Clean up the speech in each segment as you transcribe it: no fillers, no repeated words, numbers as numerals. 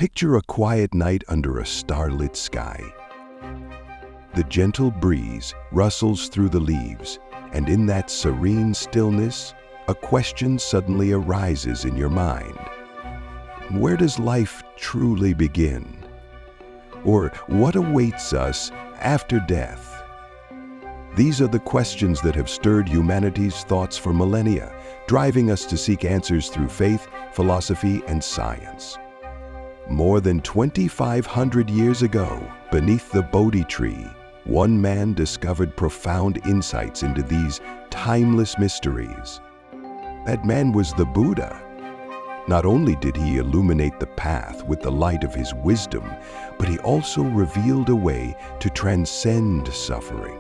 Picture a quiet night under a starlit sky. The gentle breeze rustles through the leaves, and in that serene stillness, a question suddenly arises in your mind. Where does life truly begin? Or what awaits us after death? These are the questions that have stirred humanity's thoughts for millennia, driving us to seek answers through faith, philosophy, and science. More than 2,500 years ago, beneath the Bodhi tree, one man discovered profound insights into these timeless mysteries. That man was the Buddha. Not only did he illuminate the path with the light of his wisdom, but he also revealed a way to transcend suffering,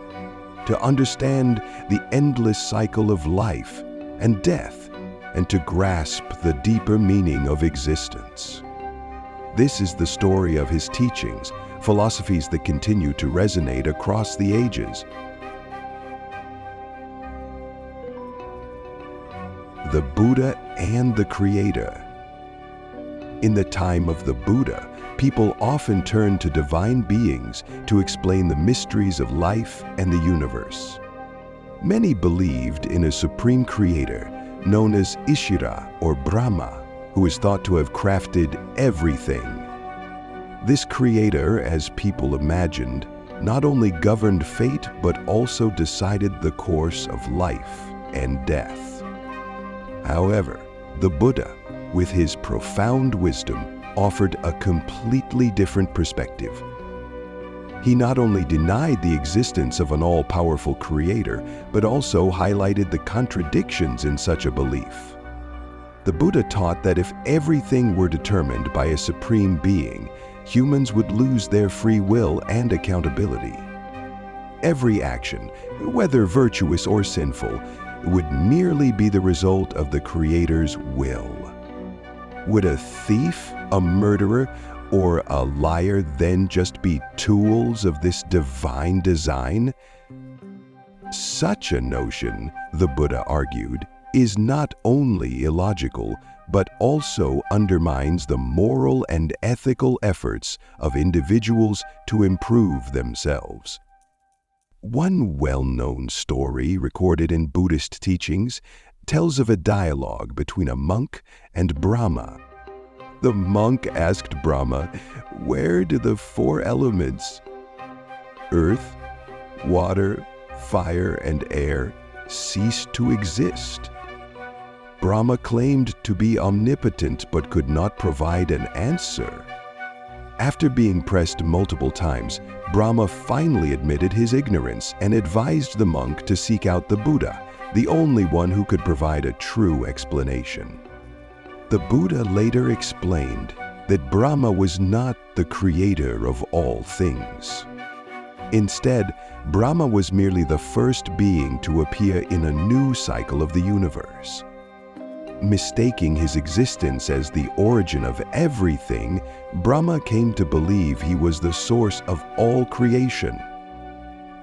to understand the endless cycle of life and death, and to grasp the deeper meaning of existence. This is the story of his teachings, philosophies that continue to resonate across the ages. The Buddha and the Creator. In the time of the Buddha, people often turned to divine beings to explain the mysteries of life and the universe. Many believed in a supreme creator known as Ishvara or Brahma, who is thought to have crafted everything. This creator, as people imagined, not only governed fate but also decided the course of life and death. However, the Buddha, with his profound wisdom, offered a completely different perspective. He not only denied the existence of an all-powerful creator, but also highlighted the contradictions in such a belief. The Buddha taught that if everything were determined by a supreme being, humans would lose their free will and accountability. Every action, whether virtuous or sinful, would merely be the result of the Creator's will. Would a thief, a murderer, or a liar then just be tools of this divine design? Such a notion, the Buddha argued, is not only illogical, but also undermines the moral and ethical efforts of individuals to improve themselves. One well-known story recorded in Buddhist teachings tells of a dialogue between a monk and Brahma. The monk asked Brahma, "Where do the four elements, earth, water, fire, and air, cease to exist?" Brahma claimed to be omnipotent but could not provide an answer. After being pressed multiple times, Brahma finally admitted his ignorance and advised the monk to seek out the Buddha, the only one who could provide a true explanation. The Buddha later explained that Brahma was not the creator of all things. Instead, Brahma was merely the first being to appear in a new cycle of the universe. Mistaking his existence as the origin of everything, Brahma came to believe he was the source of all creation.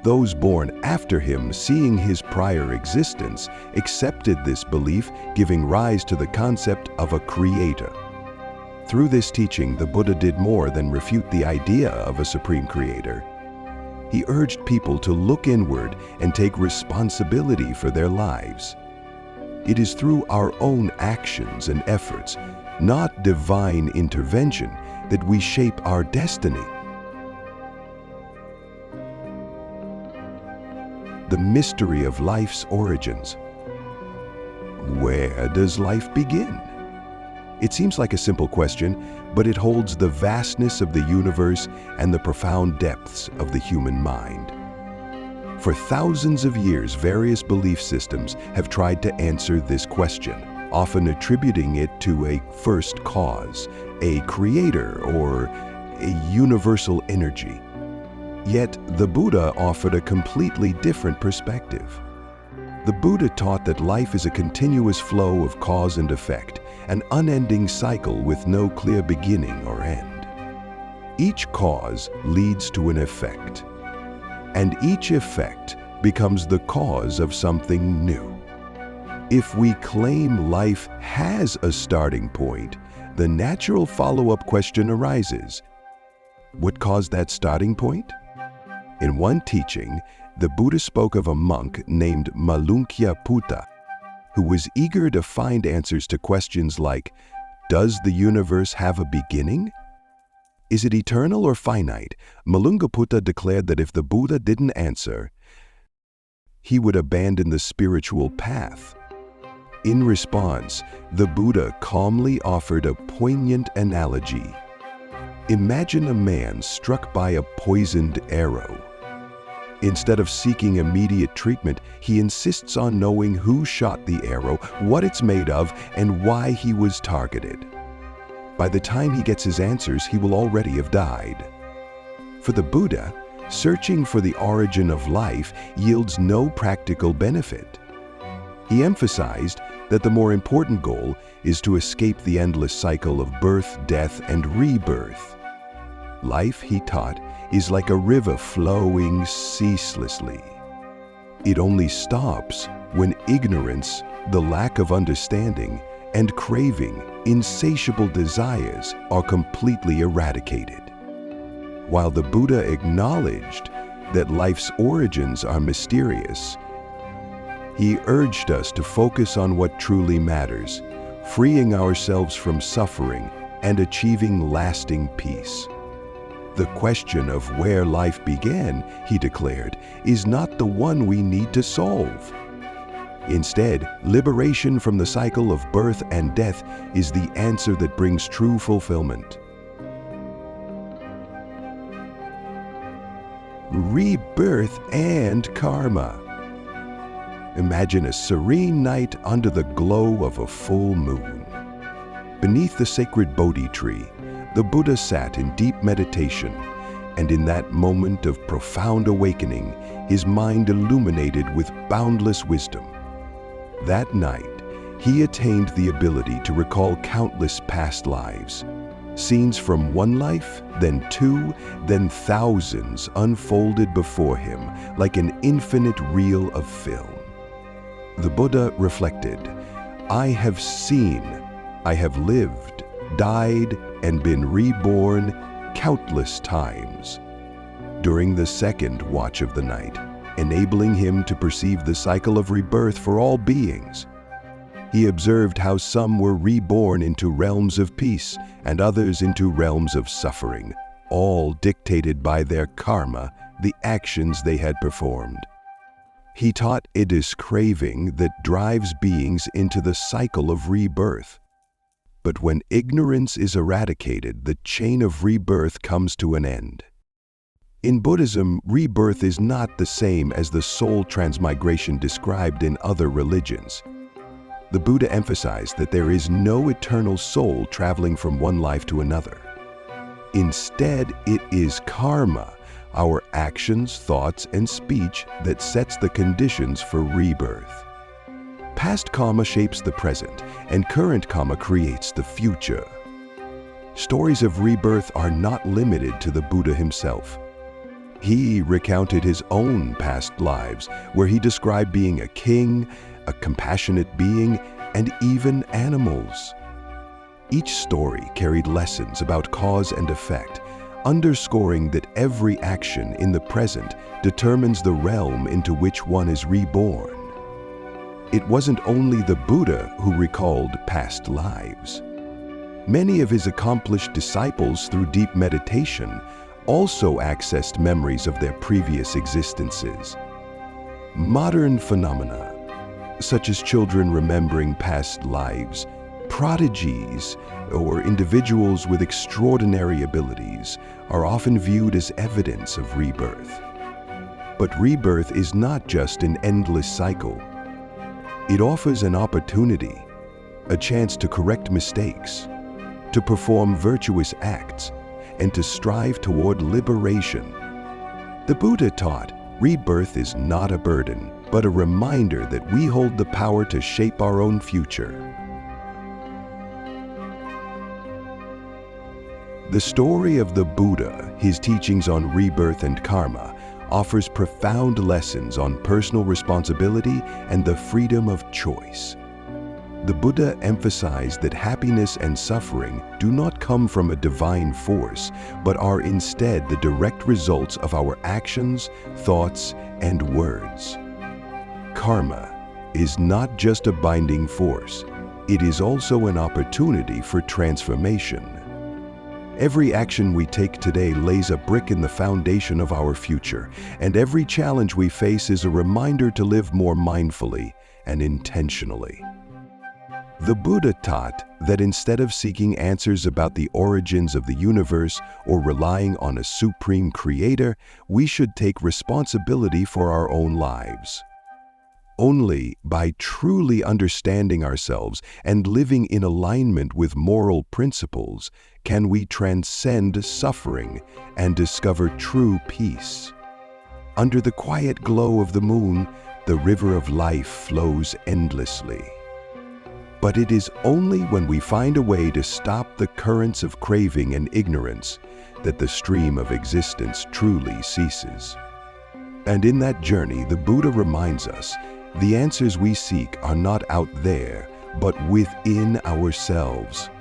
Those born after him, seeing his prior existence, accepted this belief, giving rise to the concept of a creator. Through this teaching, the Buddha did more than refute the idea of a supreme creator. He urged people to look inward and take responsibility for their lives. It is through our own actions and efforts, not divine intervention, that we shape our destiny. The mystery of life's origins. Where does life begin? It seems like a simple question, but it holds the vastness of the universe and the profound depths of the human mind. For thousands of years, various belief systems have tried to answer this question, often attributing it to a first cause, a creator, or a universal energy. Yet, the Buddha offered a completely different perspective. The Buddha taught that life is a continuous flow of cause and effect, an unending cycle with no clear beginning or end. Each cause leads to an effect, and each effect becomes the cause of something new. If we claim life has a starting point, the natural follow-up question arises. What caused that starting point? In one teaching, the Buddha spoke of a monk named Malunkyaputta, who was eager to find answers to questions like, does the universe have a beginning? Is it eternal or finite? Malunkyaputta declared that if the Buddha didn't answer, he would abandon the spiritual path. In response, the Buddha calmly offered a poignant analogy. Imagine a man struck by a poisoned arrow. Instead of seeking immediate treatment, he insists on knowing who shot the arrow, what it's made of, and why he was targeted. By the time he gets his answers, he will already have died. For the Buddha, searching for the origin of life yields no practical benefit. He emphasized that the more important goal is to escape the endless cycle of birth, death, and rebirth. Life, he taught, is like a river flowing ceaselessly. It only stops when ignorance, the lack of understanding, and craving, insatiable desires are completely eradicated. While the Buddha acknowledged that life's origins are mysterious, he urged us to focus on what truly matters, freeing ourselves from suffering and achieving lasting peace. The question of where life began, he declared, is not the one we need to solve. Instead, liberation from the cycle of birth and death is the answer that brings true fulfillment. Rebirth and karma. Imagine a serene night under the glow of a full moon. Beneath the sacred Bodhi tree, the Buddha sat in deep meditation, and in that moment of profound awakening, his mind illuminated with boundless wisdom. That night, he attained the ability to recall countless past lives. Scenes from one life, then two, then thousands unfolded before him like an infinite reel of film. The Buddha reflected, I have seen, I have lived, died, and been reborn countless times. During the second watch of the night, enabling him to perceive the cycle of rebirth for all beings, he observed how some were reborn into realms of peace and others into realms of suffering, all dictated by their karma, the actions they had performed. He taught it is craving that drives beings into the cycle of rebirth. But when ignorance is eradicated, the chain of rebirth comes to an end. In Buddhism, rebirth is not the same as the soul transmigration described in other religions. The Buddha emphasized that there is no eternal soul traveling from one life to another. Instead, it is karma, our actions, thoughts, and speech that sets the conditions for rebirth. Past karma shapes the present, and current karma creates the future. Stories of rebirth are not limited to the Buddha himself. He recounted his own past lives, where he described being a king, a compassionate being, and even animals. Each story carried lessons about cause and effect, underscoring that every action in the present determines the realm into which one is reborn. It wasn't only the Buddha who recalled past lives. Many of his accomplished disciples, through deep meditation, also accessed memories of their previous existences. Modern phenomena, such as children remembering past lives, prodigies, or individuals with extraordinary abilities, are often viewed as evidence of rebirth. But rebirth is not just an endless cycle. It offers an opportunity, a chance to correct mistakes, to perform virtuous acts, and to strive toward liberation. The Buddha taught, rebirth is not a burden, but a reminder that we hold the power to shape our own future. The story of the Buddha, his teachings on rebirth and karma, offers profound lessons on personal responsibility and the freedom of choice. The Buddha emphasized that happiness and suffering do not come from a divine force, but are instead the direct results of our actions, thoughts, and words. Karma is not just a binding force, it is also an opportunity for transformation. Every action we take today lays a brick in the foundation of our future, and every challenge we face is a reminder to live more mindfully and intentionally. The Buddha taught that instead of seeking answers about the origins of the universe or relying on a supreme creator, we should take responsibility for our own lives. Only by truly understanding ourselves and living in alignment with moral principles can we transcend suffering and discover true peace. Under the quiet glow of the moon, the river of life flows endlessly. But it is only when we find a way to stop the currents of craving and ignorance that the stream of existence truly ceases. And in that journey, the Buddha reminds us, the answers we seek are not out there, but within ourselves.